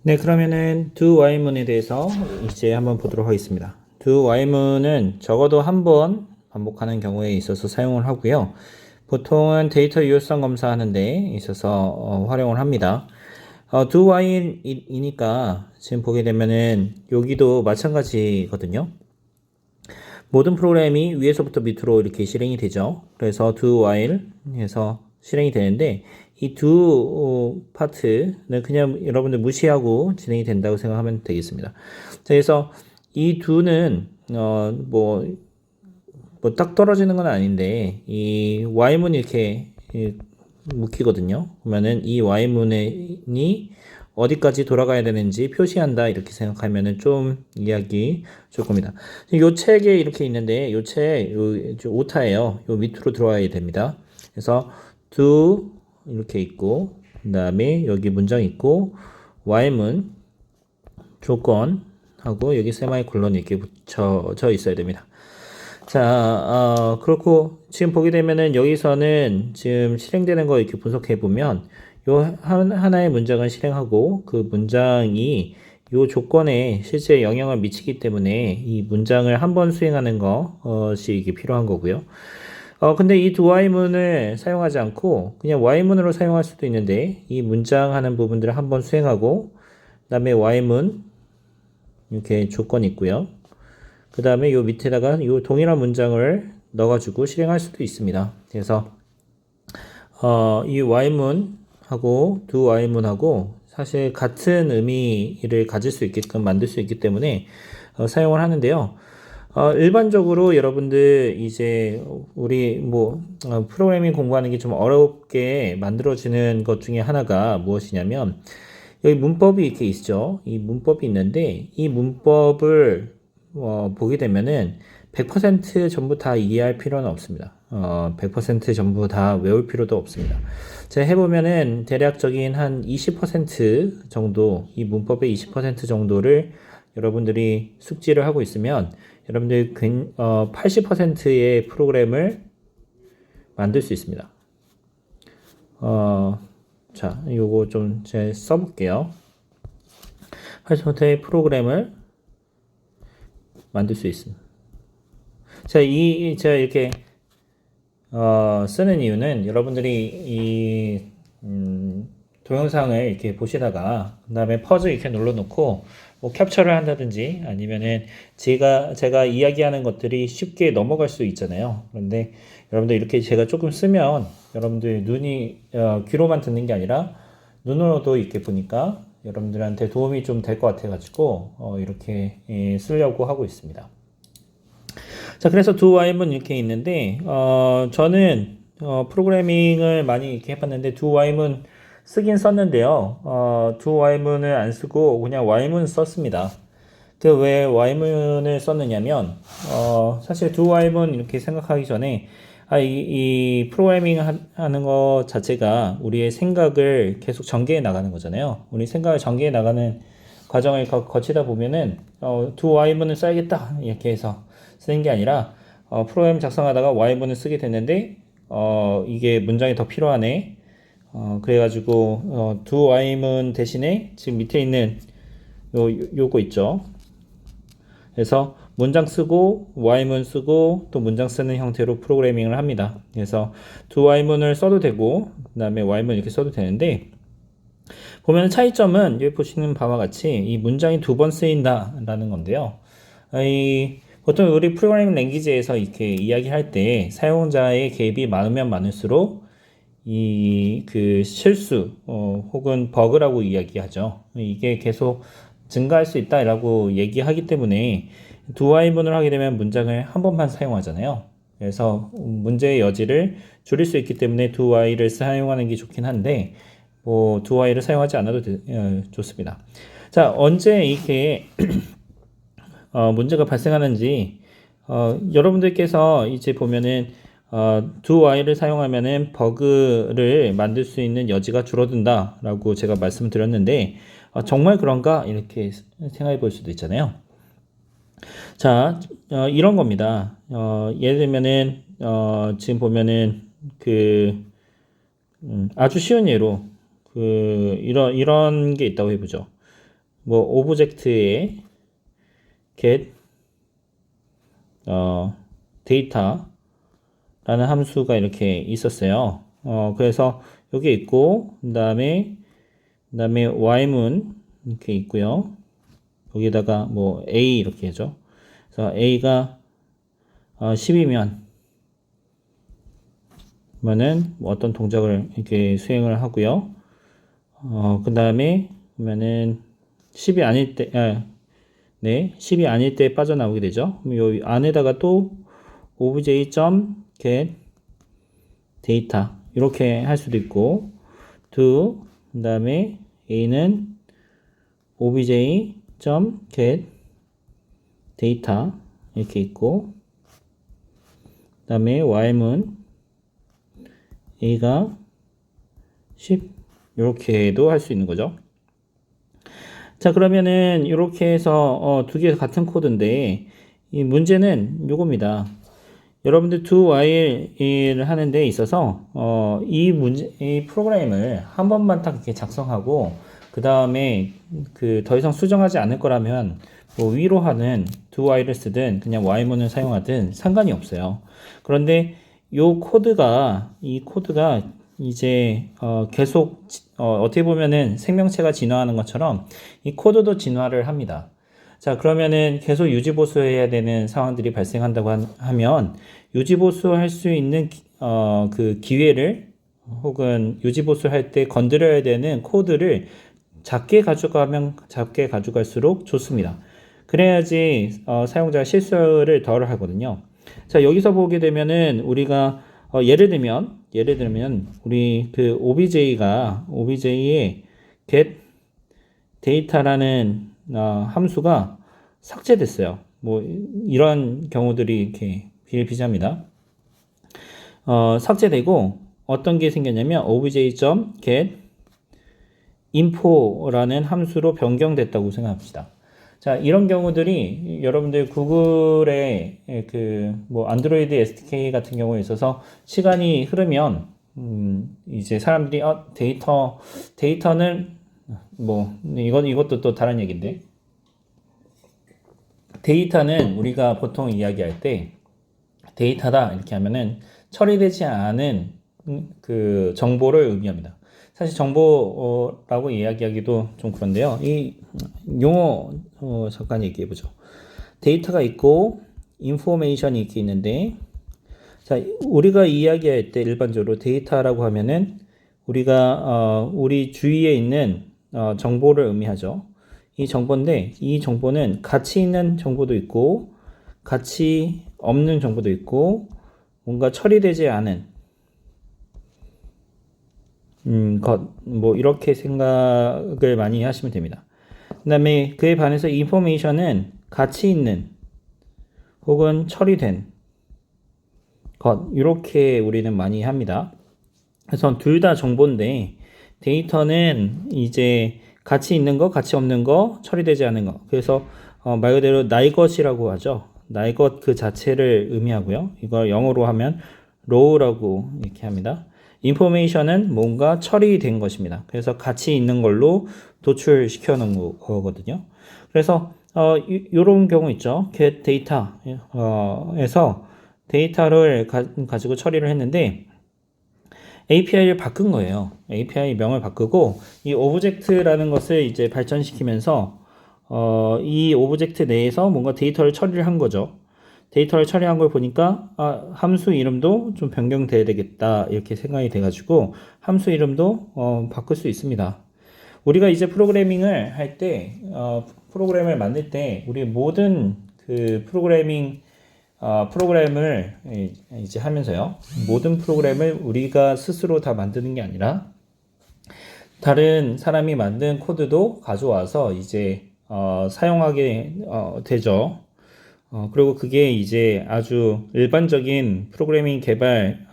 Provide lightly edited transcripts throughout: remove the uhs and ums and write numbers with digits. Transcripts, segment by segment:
네, 그러면은 do while문에 대해서 이제 한번 보도록 하겠습니다. do while문은 적어도 한 번 반복하는 경우에 있어서 사용을 하고요. 보통은 데이터 유효성 검사하는 데 있어서 활용을 합니다. do while이니까 지금 보게 되면은 여기도 마찬가지거든요. 모든 프로그램이 위에서부터 밑으로 이렇게 실행이 되죠. 그래서 do while 해서 실행이 되는데 이 do 파트는 그냥 여러분들 무시하고 진행이 된다고 생각하면 되겠습니다. 자, 그래서 이 do는 딱 떨어지는 건 아닌데 이 while문이 이렇게 묵히거든요. 그러면은 이 while문이 어디까지 돌아가야 되는지 표시한다 이렇게 생각하면은 좀 이해하기 좋을 겁니다. 요 책에 이렇게 있는데 요 책 오타예요. 요 밑으로 들어와야 됩니다. 그래서 do 이렇게 있고 그 다음에 여기 문장 있고 while문 조건하고 여기 세마이콜론 이렇게 붙여져 있어야 됩니다. 자, 그렇고 지금 보게 되면은 여기서는 지금 실행되는 거 이렇게 분석해 보면 요 하나의 문장을 실행하고 그 문장이 요 조건에 실제 영향을 미치기 때문에 이 문장을 한 번 수행하는 것이 이게 필요한 거고요. 근데 이 do while문을 사용하지 않고 그냥 while문으로 사용할 수도 있는데 이 문장 하는 부분들을 한 번 수행하고 그 다음에 while문 이렇게 조건이 있고요. 그 다음에 요 밑에다가 요 동일한 문장을 넣어가지고 실행할 수도 있습니다. 그래서 이 while문하고 do while문하고 사실 같은 의미를 가질 수 있게끔 만들 수 있기 때문에 사용을 하는데요. 일반적으로 여러분들 이제 우리 프로그래밍 공부하는 게 좀 어렵게 만들어지는 것 중에 하나가 무엇이냐면 여기 문법이 이렇게 있죠. 이 문법이 있는데 이 문법을 보게 되면은 100% 전부 다 이해할 필요는 없습니다. 100% 전부 다 외울 필요도 없습니다. 제가 해보면은 대략적인 한 20% 정도, 이 문법의 20% 정도를 여러분들이 숙지를 하고 있으면 여러분들 80%의 프로그램을 만들 수 있습니다. 자, 요거 좀 제가 써볼게요. 80%의 프로그램을 만들 수 있습니다. 제가 이렇게 쓰는 이유는 여러분들이 동영상을 이렇게 보시다가 그 다음에 퍼즐 이렇게 눌러놓고 캡처를 한다든지 아니면은 제가 이야기하는 것들이 쉽게 넘어갈 수 있잖아요. 그런데 여러분들 이렇게 제가 조금 쓰면 여러분들 귀로만 듣는 게 아니라 눈으로도 이렇게 보니까 여러분들한테 도움이 좀 될 것 같아가지고 이렇게 쓰려고 하고 있습니다. 자, 그래서 do while문 이렇게 있는데 저는 프로그래밍을 많이 이렇게 해봤는데 do while문 쓰긴 썼는데요. do while문을 안 쓰고 그냥 while문 썼습니다. 왜 while문을 썼느냐면 사실 do while문 이렇게 생각하기 전에 이 프로그래밍 하는 것 자체가 우리의 생각을 계속 전개해 나가는 거잖아요. 우리 생각을 전개해 나가는 과정을 거치다 보면은 do while문을 써야겠다 이렇게 해서 쓰는 게 아니라 프로그램 작성하다가 while문을 쓰게 됐는데 이게 문장이 더 필요하네. 그래가지고 do while문 대신에 지금 밑에 있는 요거 있죠. 그래서 문장 쓰고 while문 쓰고 또 문장 쓰는 형태로 프로그래밍을 합니다. 그래서 do while문을 써도 되고 그 다음에 while문 이렇게 써도 되는데 보면 차이점은 여기 보시는 바와 같이 이 문장이 두 번 쓰인다 라는 건데요. 보통 우리 프로그래밍 랭귀지에서 이렇게 이야기할 때 사용자의 개입이 많으면 많을수록 그 실수 혹은 버그라고 이야기하죠. 이게 계속 증가할 수 있다라고 얘기하기 때문에 do while문을 하게 되면 문장을 한 번만 사용하잖아요. 그래서 문제의 여지를 줄일 수 있기 때문에 do while을 사용하는 게 좋긴 한데 do while을 사용하지 않아도 좋습니다. 자, 언제 이렇게 문제가 발생하는지 여러분들께서 이제 보면은 do while을 사용하면은 버그를 만들 수 있는 여지가 줄어든다 라고 제가 말씀드렸는데 정말 그런가 이렇게 생각해 볼 수도 있잖아요. 자, 이런 겁니다. 예를 들면은 지금 보면은 아주 쉬운 예로 이런 게 있다고 해보죠. 뭐 오브젝트에 get 데이터라는 함수가 이렇게 있었어요. 그래서 여기 있고 그다음에 y문 이렇게 있고요. 여기다가 뭐 a 이렇게 해죠. 그래서 a가 10이면 그러면은 뭐 어떤 동작을 이렇게 수행을 하고요. 그다음에 그러면은 10이 아닐 때 네, 10이 아닐 때 빠져나오게 되죠. 그럼 요 안에다가 또 obj.get 데이터 이렇게 할 수도 있고 do 그다음에 a는 obj.get 데이터 이렇게 있고 그다음에 y문 a가 10 이렇게도 할 수 있는 거죠. 자, 그러면은 이렇게 해서 두 개 같은 코드인데 이 문제는 요겁니다. 여러분들 do while을 하는 데 있어서 이 프로그램을 한 번만 딱 이렇게 작성하고 그 다음에 그 더 이상 수정하지 않을 거라면 뭐 위로 하는 do while을 쓰든 그냥 while문을 사용하든 상관이 없어요. 그런데 이 코드가 이제 계속 어떻게 보면은 생명체가 진화하는 것처럼 이 코드도 진화를 합니다. 자, 그러면은 계속 유지보수해야 되는 상황들이 발생한다고 하면 유지보수할 수 있는 그 기회를 혹은 유지보수할 때 건드려야 되는 코드를 작게 가져가면 작게 가져갈수록 좋습니다. 그래야지 사용자가 실수를 덜 하거든요. 자, 여기서 보게 되면은 우리가 예를 들면 우리 그 obj의 get data라는 함수가 삭제됐어요. 뭐 이런 경우들이 이렇게 비일비재합니다. 삭제되고 어떤 게 생겼냐면 obj.get info라는 함수로 변경됐다고 생각합시다. 자, 이런 경우들이 여러분들 구글의 그 뭐 안드로이드 SDK 같은 경우에 있어서 시간이 흐르면 이제 사람들이 데이터는 뭐 이것도 또 다른 얘기인데 데이터는 우리가 보통 이야기할 때 데이터다 이렇게 하면은 처리되지 않은 그 정보를 의미합니다. 사실 정보라고 이야기하기도 좀 그런데요. 이 용어 잠깐 얘기해 보죠. 데이터가 있고 인포메이션이 이렇게 있는데 자, 우리가 이야기할 때 일반적으로 데이터라고 하면은 우리가 우리 주위에 있는 정보를 의미하죠. 이 정보인데 이 정보는 가치 있는 정보도 있고 가치 없는 정보도 있고 뭔가 처리되지 않은 뭐 이렇게 생각을 많이 하시면 됩니다. 그 다음에 그에 반해서 인포메이션은 가치 있는 혹은 처리된 것 이렇게 우리는 많이 합니다. 그래서 둘 다 정보인데 데이터는 이제 가치 있는 거, 가치 없는 거, 처리되지 않은 거. 그래서 말 그대로 나의 것이라고 하죠. 나의 것 그 자체를 의미하고요. 이걸 영어로 하면 row라고 이렇게 합니다. 인포메이션은 뭔가 처리된 것입니다. 그래서 가치 있는 걸로 도출시켜 놓은 거거든요. 그래서 이런 경우 있죠. get data에서 데이터를 가지고 처리를 했는데 API를 바꾼 거예요. API 명을 바꾸고 이 오브젝트라는 것을 이제 발전시키면서 이 오브젝트 내에서 뭔가 데이터를 처리를 한 거죠. 데이터를 처리한 걸 보니까 함수 이름도 좀 변경돼야 되겠다 이렇게 생각이 돼가지고 함수 이름도 바꿀 수 있습니다. 우리가 이제 프로그래밍을 할 때 프로그램을 만들 때 우리 모든 그 프로그램을 이제 하면서요. 모든 프로그램을 우리가 스스로 다 만드는 게 아니라 다른 사람이 만든 코드도 가져와서 이제 사용하게 되죠. 그리고 그게 이제 아주 일반적인 프로그래밍 개발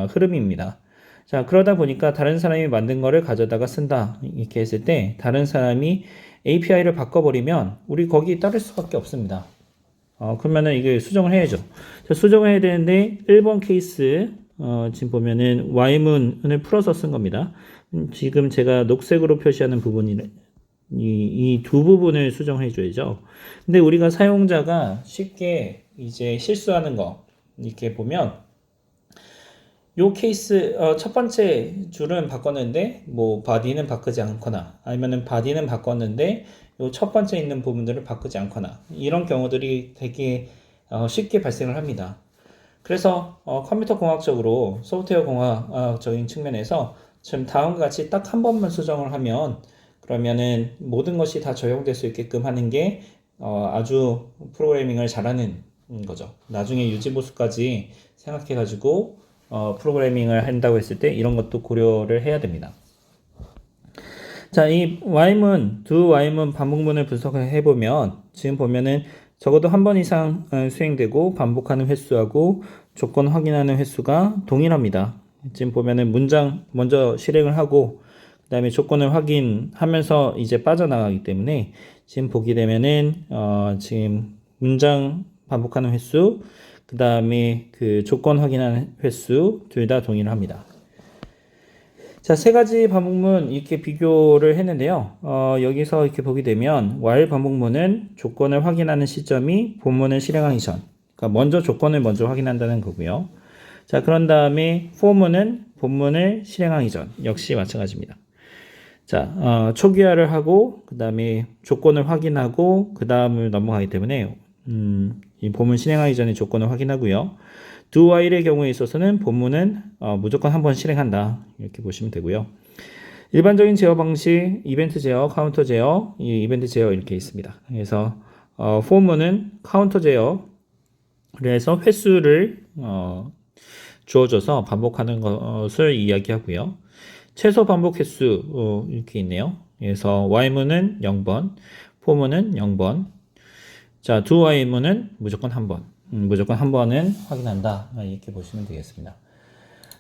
흐름입니다. 자, 그러다 보니까 다른 사람이 만든 거를 가져다가 쓴다 이렇게 했을 때 다른 사람이 API를 바꿔버리면 우리 거기 따를 수밖에 없습니다. 그러면은 이게 수정을 해야죠. 자, 수정을 해야 되는데 1번 케이스 지금 보면은 y문을 풀어서 쓴 겁니다. 지금 제가 녹색으로 표시하는 부분이 이 두 부분을 수정해 줘야죠. 근데 우리가 사용자가 쉽게 이제 실수하는 거 이렇게 보면 요 케이스 첫 번째 줄은 바꿨는데 뭐 바디는 바꾸지 않거나 아니면은 바디는 바꿨는데 요 첫 번째 있는 부분들을 바꾸지 않거나 이런 경우들이 되게 쉽게 발생을 합니다. 그래서 컴퓨터 공학적으로 소프트웨어 공학적인 측면에서 지금 다음과 같이 딱 한 번만 수정을 하면 그러면은 모든 것이 다 적용될 수 있게끔 하는 게 아주 프로그래밍을 잘하는 거죠. 나중에 유지보수까지 생각해 가지고 프로그래밍을 한다고 했을 때 이런 것도 고려를 해야 됩니다. 자, 이 while문, 두 while문 반복문을 분석을 해보면 지금 보면은 적어도 한 번 이상 수행되고 반복하는 횟수하고 조건 확인하는 횟수가 동일합니다. 지금 보면은 문장 먼저 실행을 하고 그 다음에 조건을 확인하면서 이제 빠져나가기 때문에 지금 보게 되면은 지금 문장 반복하는 횟수 그 다음에 그 조건 확인하는 횟수 둘 다 동일합니다. 자, 세 가지 반복문 이렇게 비교를 했는데요. 여기서 이렇게 보게 되면 while 반복문은 조건을 확인하는 시점이 본문을 실행하기 전. 그러니까 먼저 조건을 먼저 확인한다는 거고요. 자, 그런 다음에 for문은 본문을 실행하기 전. 역시 마찬가지입니다. 자, 초기화를 하고 그 다음에 조건을 확인하고 그 다음을 넘어가기 때문에 이 본문 실행하기 전에 조건을 확인하고요. do while의 경우에 있어서는 본문은 무조건 한 번 실행한다 이렇게 보시면 되고요. 일반적인 제어 방식 이벤트 제어, 카운터 제어, 이벤트 제어 이렇게 있습니다. 그래서 for문은 카운터 제어 그래서 횟수를 주어져서 반복하는 것을 이야기하고요. 최소 반복 횟수 이렇게 있네요. 그래서 while문은 0번, for문은 0번. 자, do while문은 무조건 한 번. 무조건 한 번은 확인한다. 이렇게 보시면 되겠습니다.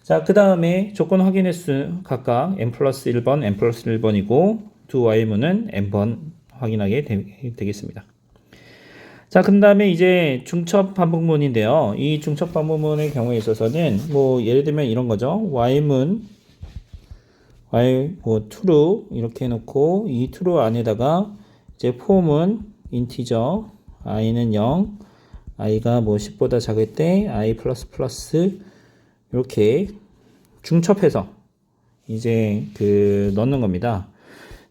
자, 그 다음에 조건 확인 횟수 각각 n 플러스 1번, n 플러스 1번이고 do while문은 n번 확인하게 되겠습니다. 자, 그 다음에 이제 중첩 반복문인데요. 이 중첩 반복문의 경우에 있어서는 뭐 예를 들면 이런 거죠. while문 while 뭐 true 이렇게 해놓고 이 true 안에다가 이제 for문 인티저 i는 0 i가 뭐 10보다 작을 때 i 플러스 플러스 이렇게 중첩해서 이제 그 넣는 겁니다.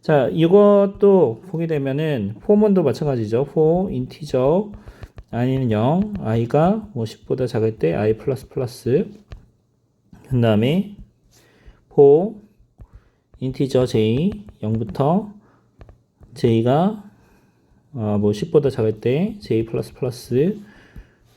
자, 이것도 보게 되면은 for문도 마찬가지죠. for 인티저 i는 0 i가 뭐 10보다 작을 때 i 플러스 플러스 그 다음에 for 인티저 j 0부터 j가 뭐 10보다 작을 때 j 플러스 플러스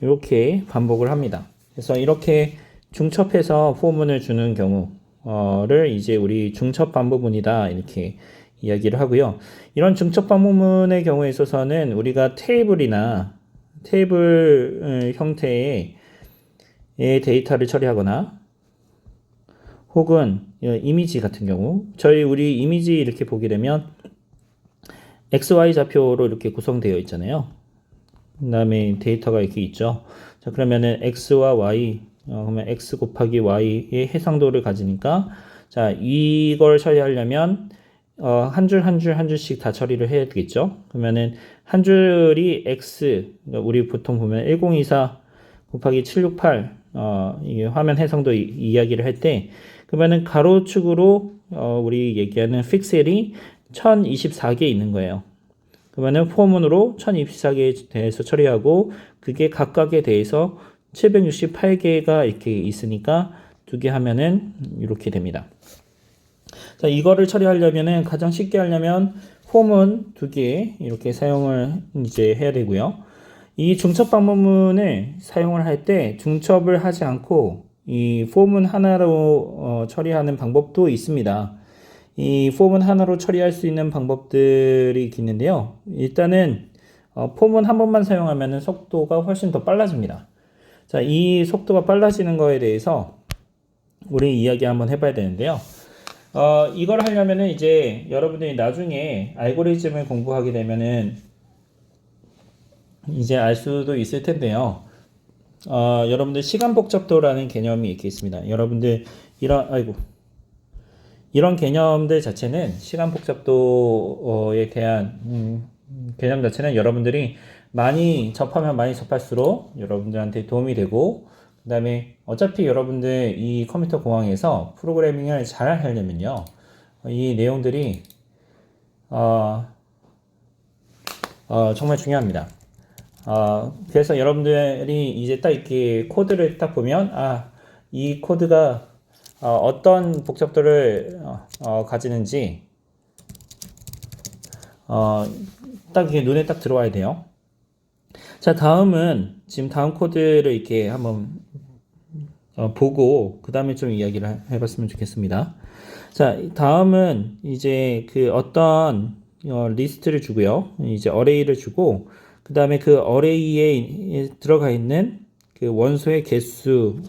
이렇게 반복을 합니다. 그래서 이렇게 중첩해서 for문을 주는 경우를 이제 우리 중첩 반복문이다 이렇게 이야기를 하고요. 이런 중첩 반복문의 경우에 있어서는 우리가 테이블이나 테이블 형태의 데이터를 처리하거나 혹은 이미지 같은 경우 우리 이미지 이렇게 보게 되면 XY 좌표로 이렇게 구성되어 있잖아요. 그 다음에 데이터가 이렇게 있죠. 자, 그러면은 X와 Y, 그러면 X 곱하기 Y의 해상도를 가지니까, 자, 이걸 처리하려면, 한 줄 한 줄 한 줄씩 다 처리를 해야 되겠죠. 그러면은, 한 줄이 X, 그러니까 우리 보통 보면 1024 곱하기 768, 이게 화면 해상도 이야기를 할 때, 그러면은 가로축으로, 우리 얘기하는 픽셀이 1024개 있는 거예요. 그러면은 for문으로 1024개에 대해서 처리하고 그게 각각에 대해서 768개가 이렇게 있으니까 두 개 하면은 이렇게 됩니다. 자, 이거를 처리하려면은 가장 쉽게 하려면 for문 두 개 이렇게 사용을 이제 해야 되고요. 이 중첩 반복문을 사용을 할 때 중첩을 하지 않고 이 for문 하나로 처리하는 방법도 있습니다. 이 for문 하나로 처리할 수 있는 방법들이 있는데요. 일단은 for문 한 번만 사용하면 속도가 훨씬 더 빨라집니다. 자, 이 속도가 빨라지는 거에 대해서 우리 이야기 한번 해봐야 되는데요. 이걸 하려면은 이제 여러분들이 나중에 알고리즘을 공부하게 되면은 이제 알 수도 있을 텐데요. 여러분들 시간 복잡도라는 개념이 이렇게 있습니다. 여러분들 이런 개념들 자체는 시간 복잡도에 대한 개념 자체는 여러분들이 많이 접하면 많이 접할수록 여러분들한테 도움이 되고, 그 다음에 어차피 여러분들 이 컴퓨터 공학에서 프로그래밍을 잘 하려면요, 이 내용들이 정말 중요합니다. 그래서 여러분들이 이제 딱 이렇게 코드를 딱 보면, 이 코드가 어떤 복잡도를 가지는지 딱 이게 눈에 딱 들어와야 돼요. 자, 다음은 지금 다음 코드를 이렇게 한번 보고 그 다음에 좀 이야기를 해봤으면 좋겠습니다. 자, 다음은 이제 그 어떤 리스트를 주고요. 이제 어레이를 주고, 그 다음에 그 어레이에 들어가 있는 그 원소의 개수,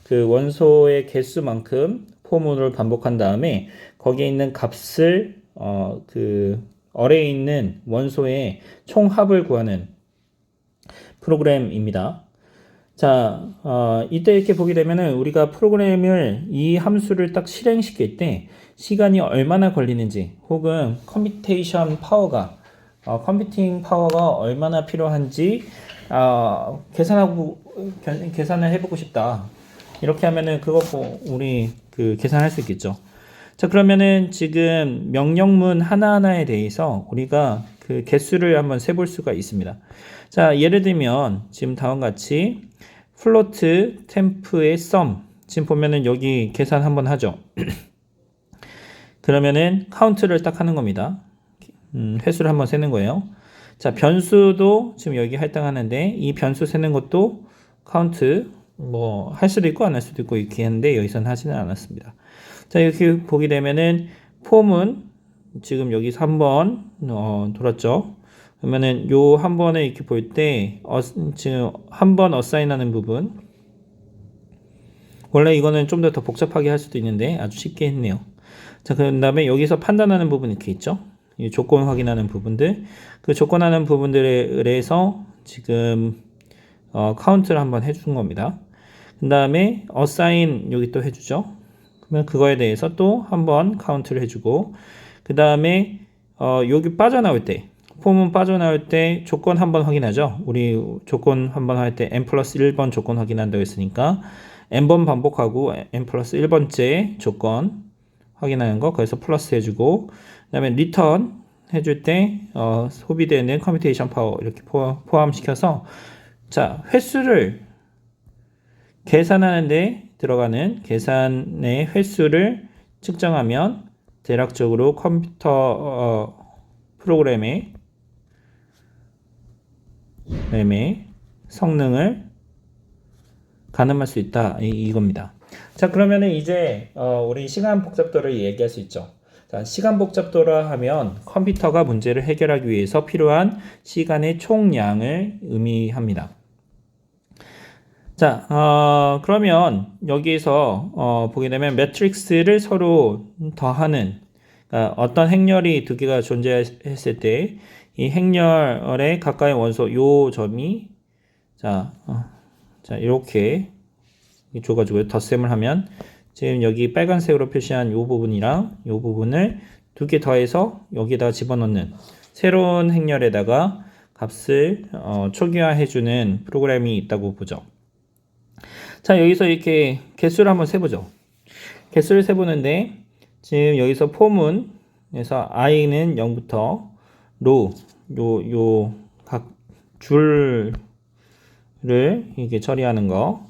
그 원소의 개수만큼 포문을 반복한 다음에 거기에 있는 값을 그 어레이에 있는 원소의 총합을 구하는 프로그램입니다. 자, 이때 이렇게 보게 되면은 우리가 프로그램을 이 함수를 딱 실행시킬 때 시간이 얼마나 걸리는지, 혹은 컴퓨테이션 파워가 컴퓨팅 파워가 얼마나 필요한지 계산을 해보고 싶다. 이렇게 하면은 그거 우리 그 계산할 수 있겠죠. 자, 그러면은 지금 명령문 하나하나에 대해서 우리가 그 개수를 한번 세볼 수가 있습니다. 자, 예를 들면 지금 다음과 같이 플로트 템프의 sum, 지금 보면은 여기 계산 한번 하죠. 그러면은 카운트를 딱 하는 겁니다. 횟수를 한번 세는 거예요. 자, 변수도 지금 여기 할당하는데 이 변수 세는 것도 카운트 뭐 할 수도 있고 안 할 수도 있고 이렇게 했는데 여기서는 하지는 않았습니다. 자, 이렇게 보게 되면은 폼은 지금 여기서 한번 돌았죠. 그러면은 요 한 번에 이렇게 볼 때 지금 한 번 어사인하는 부분, 원래 이거는 좀 더 복잡하게 할 수도 있는데 아주 쉽게 했네요. 자, 그 다음에 여기서 판단하는 부분 이렇게 있죠. 이 조건 확인하는 부분들, 그 조건하는 부분들에 의해서 지금 카운트를 한번 해준 겁니다. 그 다음에 어사인 여기 또 해주죠. 그러면 그거에 대해서 또 한번 카운트를 해주고, 그 다음에 여기 빠져나올 때, 폼은 빠져나올 때 조건 한번 확인하죠. 우리 조건 한번 할 때 n 플러스 1번 조건 확인한다고 했으니까 n번 반복하고 n 플러스 1번째 조건 확인하는 거, 거기서 플러스 해주고, 그 다음에 리턴 해줄 때 소비되는 컴퓨테이션 파워 이렇게 포함시켜서, 자, 횟수를 계산하는데 들어가는 계산의 횟수를 측정하면 대략적으로 컴퓨터 프로그램의 성능을 가늠할 수 있다, 이겁니다. 자, 그러면은 이제 우리 시간 복잡도를 얘기할 수 있죠. 자, 시간 복잡도라 하면 컴퓨터가 문제를 해결하기 위해서 필요한 시간의 총량을 의미합니다. 자, 그러면 여기에서 보게 되면 매트릭스를 서로 더하는, 그러니까 어떤 행렬이 두 개가 존재했을 때 이 행렬의 가까이 원소 요 점이 자 이렇게 줘가지고 덧셈을 하면 지금 여기 빨간색으로 표시한 요 부분이랑 요 부분을 두 개 더해서 여기다가 집어넣는 새로운 행렬에다가 값을 초기화해주는 프로그램이 있다고 보죠. 자, 여기서 이렇게 개수를 한번 세보죠. 개수를 세보는데 지금 여기서 포문에서 i는 0부터 로 각 줄을 이게 처리하는 거.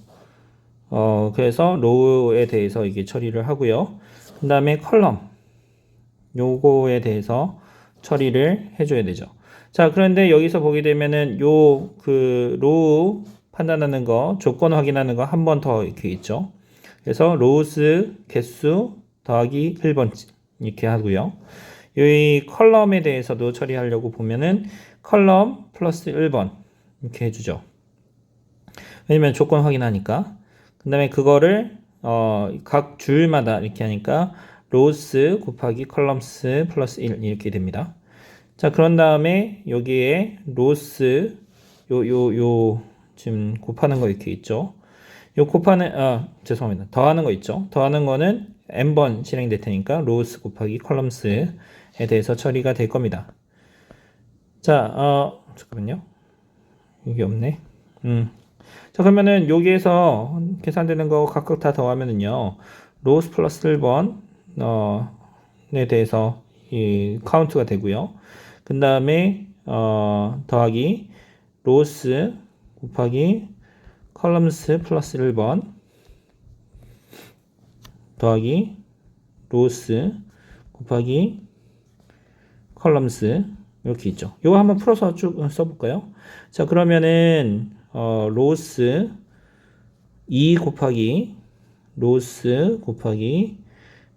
그래서 로우에 대해서 이게 처리를 하고요. 그 다음에 컬럼 요거에 대해서 처리를 해줘야 되죠. 자, 그런데 여기서 보게 되면은 요 그 로우 판단하는 거, 조건 확인하는 거 한 번 더 이렇게 있죠. 그래서 로우스 개수 더하기 1번 이렇게 하고요. 이 컬럼에 대해서도 처리하려고 보면은 컬럼 플러스 1번 이렇게 해주죠. 왜냐면 조건 확인하니까. 그 다음에 그거를 각 줄마다 이렇게 하니까 로우스 곱하기 컬럼스 플러스 1 이렇게 됩니다. 자, 그런 다음에 여기에 로우스 요 지금 곱하는 거 이렇게 있죠. 요 곱하는 죄송합니다. 더하는 거 있죠. 더하는 거는 n번 실행될 테니까 로우스 곱하기 컬럼스에 대해서 처리가 될 겁니다. 자, 잠깐만요. 이게 없네. 자, 그러면은 여기에서 계산되는 거 각각 다 더하면은요. 로우스 플러스 1번 에 대해서 이 카운트가 되고요. 그 다음에 더하기 로우스 곱하기 컬럼스 플러스 1번 더하기 로우스 곱하기 컬럼스 이렇게 있죠. 이거 한번 풀어서 쭉 써볼까요? 자, 그러면은 로우스 2 곱하기 로우스 곱하기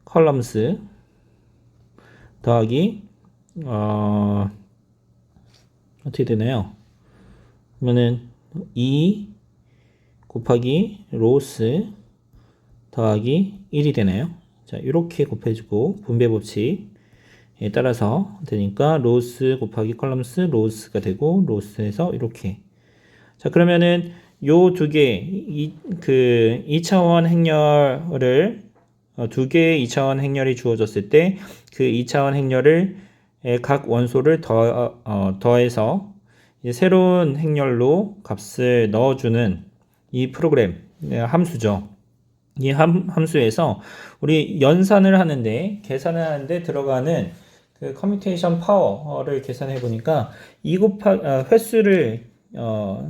컬럼스 더하기 어떻게 되나요? 그러면은 2 곱하기 로우스 더하기 1이 되나요? 자, 이렇게 곱해주고 분배 법칙에 따라서 되니까 로우스 곱하기 컬럼스 로우스가 되고 로우스에서 이렇게. 자, 그러면은 요 두 개, 그 2차원 행렬을 두 개의 2차원 행렬이 주어졌을 때 그 2차원 행렬을 각 원소를 더해서 이제 새로운 행렬로 값을 넣어주는 이 프로그램 함수죠. 이 함수에서 우리 연산을 하는데 계산을 하는데 들어가는 그 커뮤테이션 파워를 계산해 보니까 2 곱하기 횟수를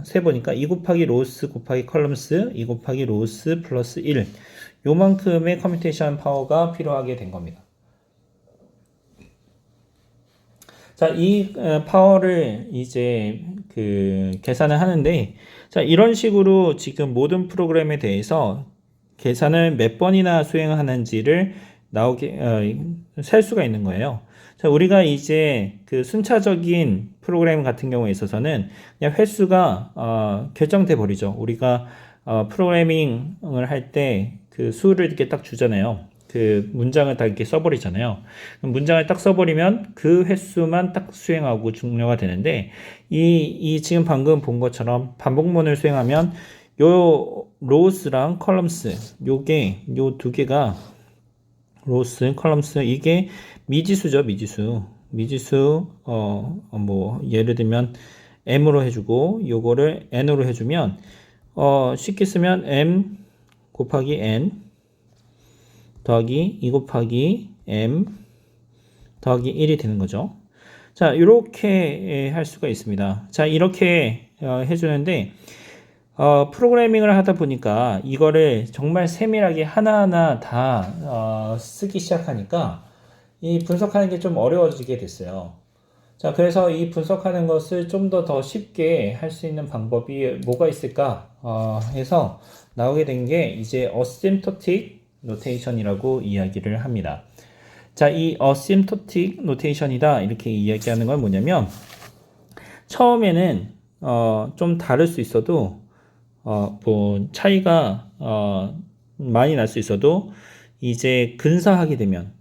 세 보니까 2 곱하기 로우스 곱하기 컬럼스 2 곱하기 로우스 플러스 1 요만큼의 커뮤테이션 파워가 필요하게 된 겁니다. 자, 이 파워를 이제 그 계산을 하는데 자, 이런 식으로 지금 모든 프로그램에 대해서 계산을 몇 번이나 수행하는지를 셀 수가 있는 거예요. 자, 우리가 이제 그 순차적인 프로그램 같은 경우에 있어서는 그냥 횟수가 결정돼 버리죠. 우리가 프로그래밍을 할 때 그 수를 이렇게 딱 주잖아요. 그 문장을 딱 이렇게 써버리잖아요. 문장을 딱 써버리면 그 횟수만 딱 수행하고 종료가 되는데 이 지금 방금 본 것처럼 반복문을 수행하면 요 로우스랑 컬럼스 요게 요 두 개가 로우스 컬럼스 이게 미지수죠. 미지수 뭐 예를 들면 m으로 해주고 요거를 n으로 해주면 쉽게 쓰면 m 곱하기 n 더하기 2 곱하기 m 더하기 1이 되는 거죠. 자, 이렇게 할 수가 있습니다. 자, 이렇게 해주는데 프로그래밍을 하다 보니까 이거를 정말 세밀하게 하나하나 다 쓰기 시작하니까 이 분석하는 게 좀 어려워지게 됐어요. 자, 그래서 이 분석하는 것을 좀 더 쉽게 할 수 있는 방법이 뭐가 있을까 해서 나오게 된 게 이제 asymptotic notation이라고 이야기를 합니다. 자, 이 asymptotic notation이다 이렇게 이야기하는 건 뭐냐면 처음에는 좀 다를 수 있어도 뭐 차이가 많이 날 수 있어도 이제 근사하게 되면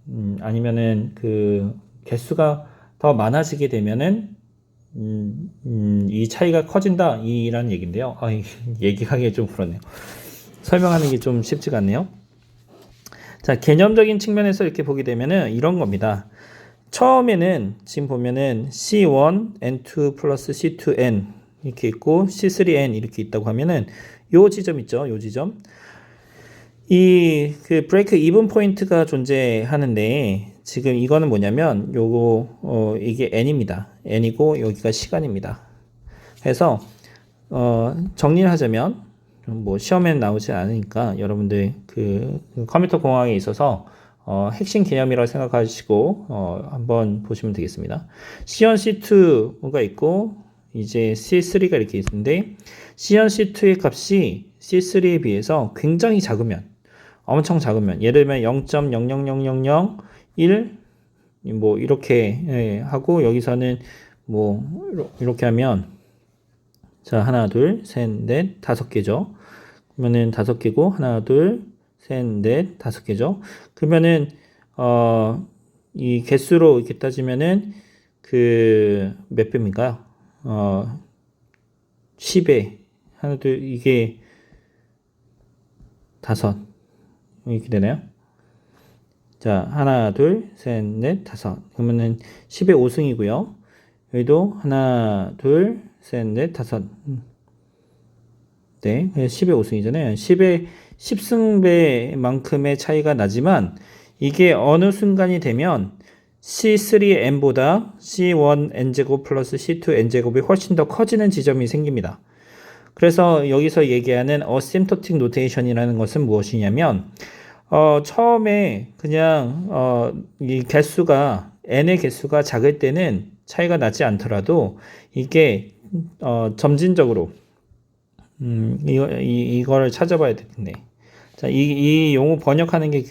아니면은 그 개수가 더 많아지게 되면은 이 차이가 커진다 이라는 얘기인데요. 얘기하기 좀 그렇네요. 설명하는 게 좀 쉽지가 않네요. 자, 개념적인 측면에서 이렇게 보게 되면은 이런 겁니다. 처음에는 지금 보면은 C1, N2 플러스 C2N 이렇게 있고 C3N 이렇게 있다고 하면은 요 지점 있죠. 요 지점. 이 그 브레이크 이븐 포인트가 존재하는데 지금 이거는 뭐냐면 요거 이게 n입니다. n이고 여기가 시간입니다. 그래서 정리를 하자면 뭐 시험에 나오지 않으니까 여러분들 그 컴퓨터 공학에 있어서 핵심 개념이라고 생각하시고 한번 보시면 되겠습니다. C1, C2가 있고 이제 C3가 이렇게 있는데 C1, C2의 값이 C3에 비해서 굉장히 작으면 엄청 작으면 예를 들면 0.0000001 뭐 이렇게 하고 여기서는 뭐 이렇게 하면 자 하나 둘셋넷 다섯 개죠. 그러면은 다섯 개고 하나 둘셋넷 다섯 개죠. 그러면은 이 개수로 이렇게 따지면은 그 몇 배입니까? 10배 하나 둘 이게 다섯 이렇게 되나요? 자, 하나, 둘, 셋, 넷, 다섯. 그러면은 10의 5승이고요. 여기도 하나, 둘, 셋, 넷, 다섯. 네, 10의 5승이잖아요. 10의 10승배만큼의 차이가 나지만 이게 어느 순간이 되면 C3n보다 C1n제곱 플러스 C2n제곱이 훨씬 더 커지는 지점이 생깁니다. 그래서 여기서 얘기하는 어심토틱 노테이션이라는 것은 무엇이냐면 처음에 그냥 이 개수가 n의 개수가 작을 때는 차이가 나지 않더라도 이게 점진적으로 이거를 찾아봐야 되겠네. 자, 이 용어 번역하는 게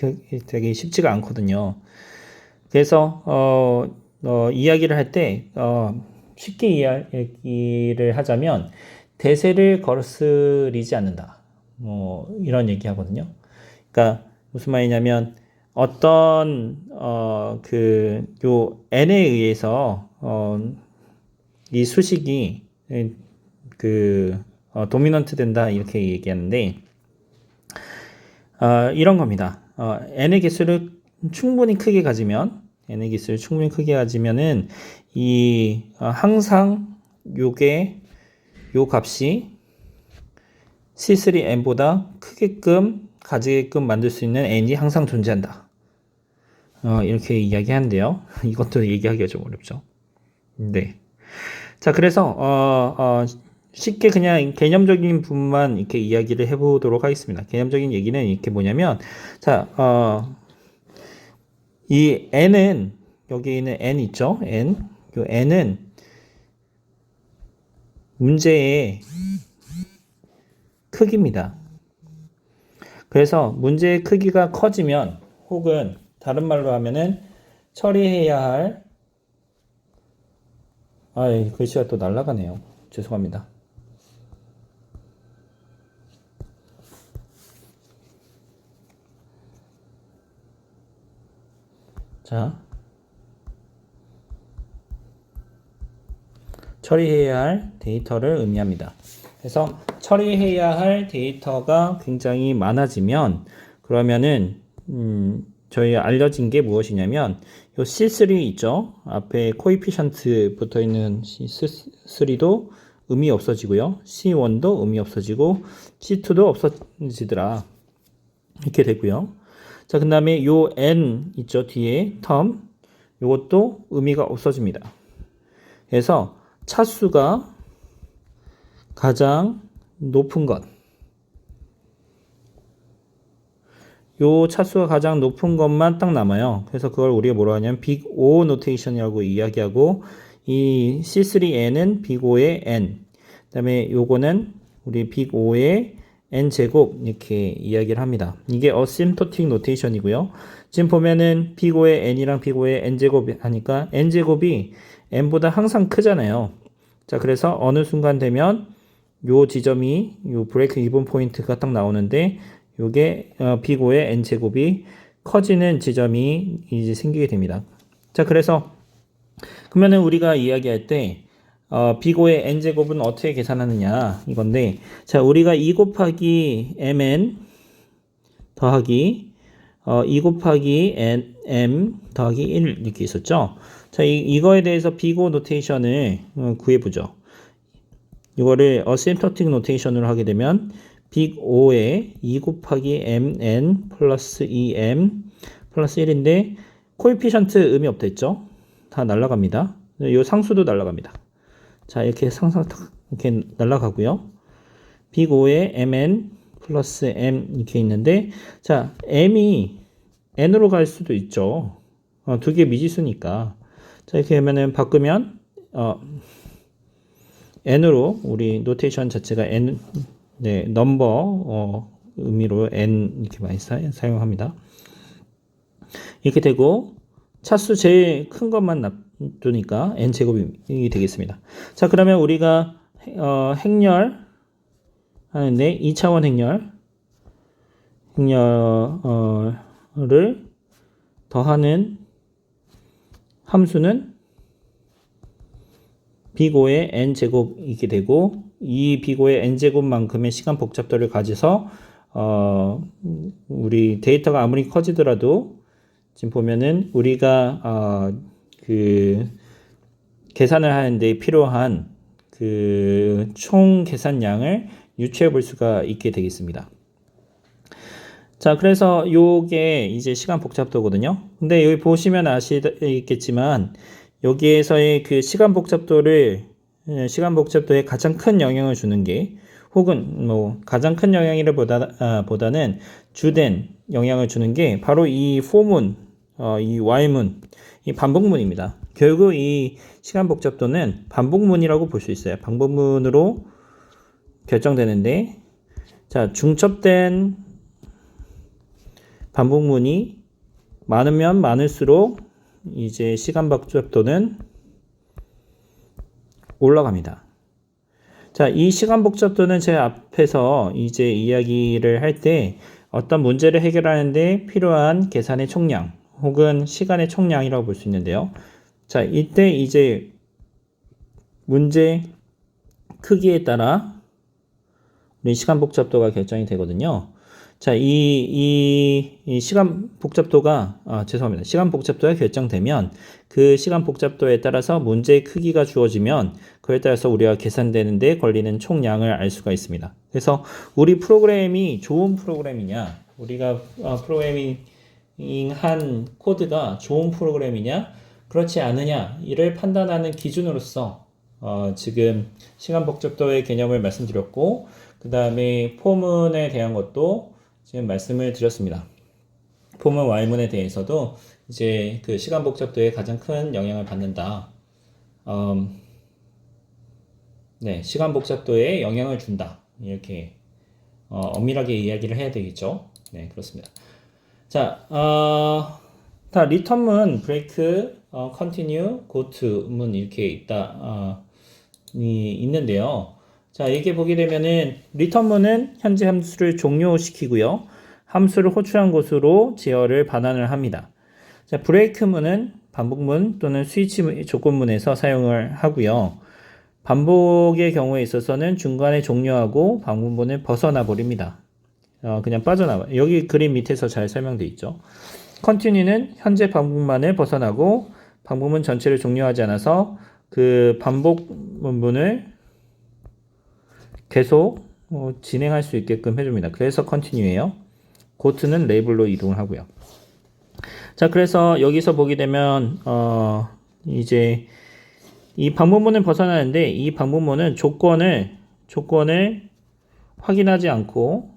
되게 쉽지가 않거든요. 그래서 이야기를 할 때 쉽게 이야기를 하자면 대세를 거스르지 않는다. 이런 얘기 하거든요. 그러니까 무슨 말이냐면 어떤 요 n에 의해서 이 수식이 도미넌트 된다 이렇게 얘기하는데 이런 겁니다. n의 개수를 충분히 크게 가지면 n의 개수를 충분히 크게 가지면은 항상 요 값이 C3n보다 크게끔 가지게끔 만들 수 있는 n이 항상 존재한다. 이렇게 이야기하는데요. 이것도 얘기하기가 좀 어렵죠. 네. 자, 그래서 쉽게 그냥 개념적인 부분만 이렇게 이야기를 해보도록 하겠습니다. 개념적인 얘기는 이렇게 뭐냐면, 자, 이 n은 여기 있는 n 있죠? n. 요 n은 문제의 크기입니다. 그래서 문제의 크기가 커지면 혹은 다른 말로 하면은 처리해야 할 글씨가 또 날아가네요. 죄송합니다. 자, 처리해야 할 데이터를 의미합니다. 그래서 처리해야 할 데이터가 굉장히 많아지면 그러면은 저희 알려진 게 무엇이냐면 요 C3 있죠? 앞에 코이피션트 붙어 있는 C3도 의미 없어지고요. C1도 의미 없어지고 C2도 없어지더라. 이렇게 되고요. 자, 그 다음에 요 n 있죠? 뒤에 텀. 요것도 의미가 없어집니다. 그래서 차수가 가장 높은 것. 요 차수가 가장 높은 것만 딱 남아요. 그래서 그걸 우리가 뭐라 하냐면 빅 O 노테이션이라고 이야기하고 이 C3n은 빅 O의 n. 그다음에 요거는 우리 빅 O의 n 제곱 이렇게 이야기를 합니다. 이게 어심토틱 노테이션이고요. 지금 보면은 빅 O의 n이랑 빅 O의 n 제곱 하니까 n 제곱이 n보다 항상 크잖아요. 자, 그래서 어느 순간 되면 요 지점이 요 브레이크 이븐 포인트가 딱 나오는데 요게 빅 O의 n 제곱이 커지는 지점이 이제 생기게 됩니다. 자, 그래서 그러면은 우리가 이야기할 때 빅 O의 n 제곱은 어떻게 계산하느냐 이건데, 자, 우리가 2 곱하기 mn 더하기 2 곱하기 m 더하기 1 이렇게 있었죠. 자, 이거에 대해서 빅 O 노테이션을 구해보죠. 이거를 어심토틱 노테이션으로 하게 되면 빅 O에 2 곱하기 mn 플러스 2m 플러스 1인데 코에피션트 의미 없댔죠? 다 날라갑니다. 이 상수도 날라갑니다. 자, 이렇게 이렇게 날라가고요. 빅 O에 mn 플러스 m 이렇게 있는데, 자, m이 n으로 갈 수도 있죠. 두 개 미지수니까. 자, 이렇게 하면은 바꾸면 n으로 우리 노테이션 자체가 n, 네, 넘버 의미로 n 이렇게 많이 사용합니다. 이렇게 되고 차수 제일 큰 것만 놔두니까 n 제곱이 되겠습니다. 자, 그러면 우리가 행렬 하는데 2차원 행렬을 더하는 함수는 빅 O의 n 제곱 이렇게 되고, 이 빅 O의 n 제곱만큼의 시간 복잡도를 가져서 우리 데이터가 아무리 커지더라도 지금 보면은 우리가 그 계산을 하는데 필요한 그 총 계산량을 유추해 볼 수가 있게 되겠습니다. 자, 그래서 요게 이제 시간 복잡도거든요. 근데 여기 보시면 아시겠지만 여기에서의 그 시간 복잡도에 가장 큰 영향을 주는 게 혹은 뭐 가장 큰 영향이라 보다는 주된 영향을 주는 게 바로 이 for문, 이 y문, 이 반복문입니다. 결국 이 시간 복잡도는 반복문이라고 볼 수 있어요. 반복문으로 결정되는데, 자, 중첩된 반복문이 많으면 많을수록 이제 시간 복잡도는 올라갑니다. 자, 이 시간 복잡도는 제 앞에서 이제 이야기를 할 때 어떤 문제를 해결하는데 필요한 계산의 총량 혹은 시간의 총량이라고 볼 수 있는데요. 자, 이때 이제 문제 크기에 따라 우리 시간 복잡도가 결정이 되거든요. 자, 이 시간 복잡도가, 죄송합니다. 시간 복잡도가 결정되면 그 시간 복잡도에 따라서 문제의 크기가 주어지면 그에 따라서 우리가 계산되는데 걸리는 총량을 알 수가 있습니다. 그래서 우리 프로그램이 좋은 프로그램이냐, 우리가 프로그래밍한 코드가 좋은 프로그램이냐, 그렇지 않느냐, 이를 판단하는 기준으로서 지금 시간 복잡도의 개념을 말씀드렸고, 그 다음에 포문에 대한 것도 지금 말씀을 드렸습니다. 포문 Y문에 대해서도 이제 그 시간 복잡도에 가장 큰 영향을 받는다. 네, 시간 복잡도에 영향을 준다. 이렇게 엄밀하게 이야기를 해야 되겠죠. 네, 그렇습니다. 자, 다 리턴문, 브레이크, 컨티뉴, 고투문 이렇게 있는데요. 자, 이렇게 보게 되면은 리턴문은 현재 함수를 종료시키고요. 함수를 호출한 곳으로 제어를 반환을 합니다. 자, 브레이크문은 반복문 또는 스위치 조건문에서 사용을 하고요. 반복의 경우에 있어서는 중간에 종료하고 반복문을 벗어나 버립니다. 그냥 빠져나와요. 여기 그림 밑에서 잘 설명되어 있죠. 컨티뉴는 현재 반복만을 벗어나고 반복문 전체를 종료하지 않아서 그 반복문을 계속 진행할 수 있게끔 해줍니다. 그래서 컨티뉴예요. 고트는 레이블로 이동을 하고요. 자, 그래서 여기서 보게 되면 이제 이 반복문을 벗어나는데 이 반복문은 조건을 확인하지 않고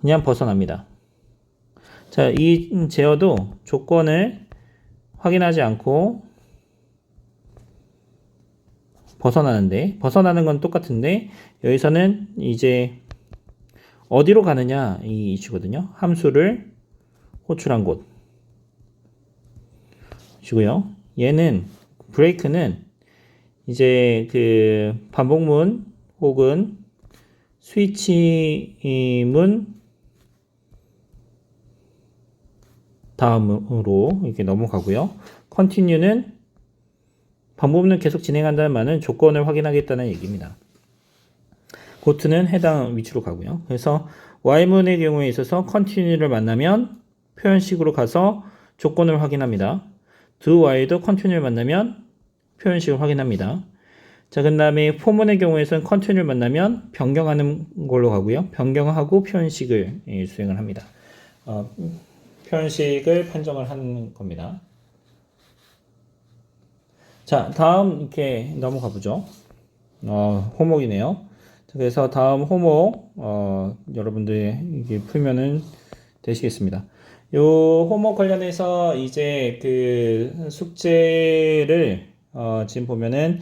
그냥 벗어납니다. 자, 이 제어도 조건을 확인하지 않고 벗어나는 건 똑같은데 여기서는 이제 어디로 가느냐 이 이슈거든요. 함수를 호출한 곳 이슈고요. 얘는 브레이크는 이제 그 반복문 혹은 스위치문 다음으로 이렇게 넘어가고요. 컨티뉴는 반복문을 계속 진행한다는 말은 조건을 확인하겠다는 얘기입니다. 고트는 해당 위치로 가고요. 그래서 Y문의 경우에 있어서 continue를 만나면 표현식으로 가서 조건을 확인합니다. do while도 continue를 만나면 표현식을 확인합니다. 자, 그 다음에 for문의 경우에서는 continue를 만나면 변경하는 걸로 가고요. 변경하고 표현식을 수행을 합니다. 표현식을 판정을 하는 겁니다. 자, 다음 이렇게 넘어가 보죠. 호목이네요. 그래서 다음 호목 여러분들 이게 풀면은 되시겠습니다. 요 호목 관련해서 이제 그 숙제를 지금 보면은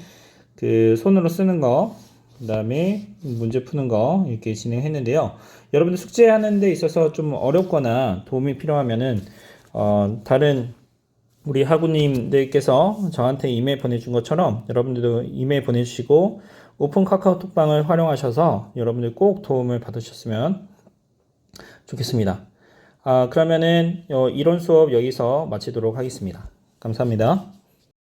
그 손으로 쓰는 거, 그다음에 문제 푸는 거 이렇게 진행했는데요. 여러분들 숙제하는 데 있어서 좀 어렵거나 도움이 필요하면은 다른 우리 학우님들께서 저한테 이메일 보내준 것처럼 여러분들도 이메일 보내주시고 오픈 카카오톡방을 활용하셔서 여러분들 꼭 도움을 받으셨으면 좋겠습니다. 그러면은 이론 수업 여기서 마치도록 하겠습니다. 감사합니다.